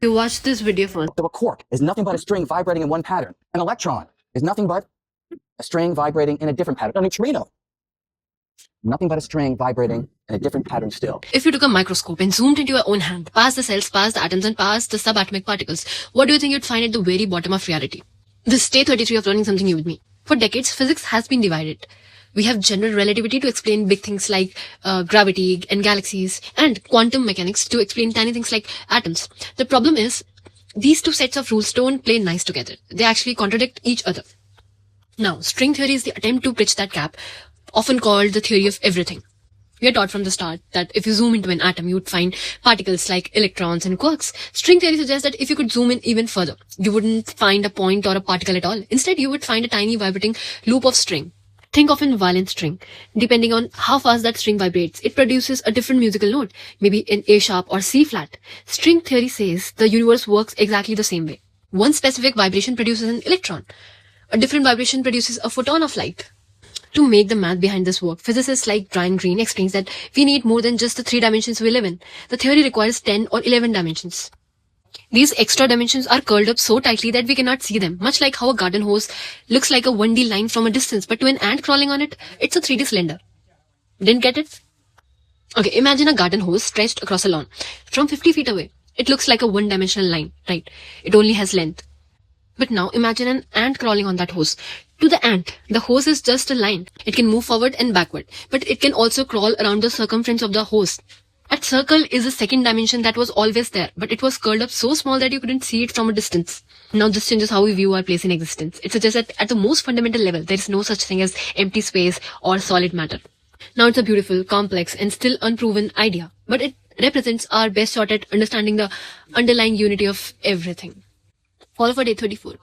You watch this video first. So a quark is nothing but a string vibrating in one pattern. An electron is nothing but a string vibrating in a different pattern. A neutrino, nothing but a string vibrating in a different pattern still. If you took a microscope and zoomed into your own hand, past the cells, past the atoms, and past the subatomic particles, what do you think you'd find at the very bottom of reality? This is day 33 of learning something new with me. For decades, physics has been divided. We have general relativity to explain big things like gravity and galaxies, and quantum mechanics to explain tiny things like atoms. The problem is, these two sets of rules don't play nice together. They actually contradict each other. Now, string theory is the attempt to bridge that gap, often called the theory of everything. We are taught from the start that if you zoom into an atom, you would find particles like electrons and quarks. String theory suggests that if you could zoom in even further, you wouldn't find a point or a particle at all. Instead, you would find a tiny vibrating loop of string. Think of a violin string. Depending on how fast that string vibrates, it produces a different musical note, maybe in A sharp or C flat. String theory says the universe works exactly the same way. One specific vibration produces an electron. A different vibration produces a photon of light. To make the math behind this work, physicists like Brian Greene explains that we need more than just the 3 dimensions we live in. The theory requires 10 or 11 dimensions. These extra dimensions are curled up so tightly that we cannot see them, much like how a garden hose looks like a 1D line from a distance, but to an ant crawling on it, it's a 3D cylinder. Didn't get it? Okay, imagine a garden hose stretched across a lawn. From 50 feet away, it looks like a one-dimensional line, right? It only has length. But now imagine an ant crawling on that hose. To the ant, the hose is just a line. It can move forward and backward, but it can also crawl around the circumference of the hose. That circle is a second dimension that was always there, but it was curled up so small that you couldn't see it from a distance. Now this changes how we view our place in existence. It suggests that at the most fundamental level, there is no such thing as empty space or solid matter. Now it's a beautiful, complex, and still unproven idea, but it represents our best shot at understanding the underlying unity of everything. Follow for day 34.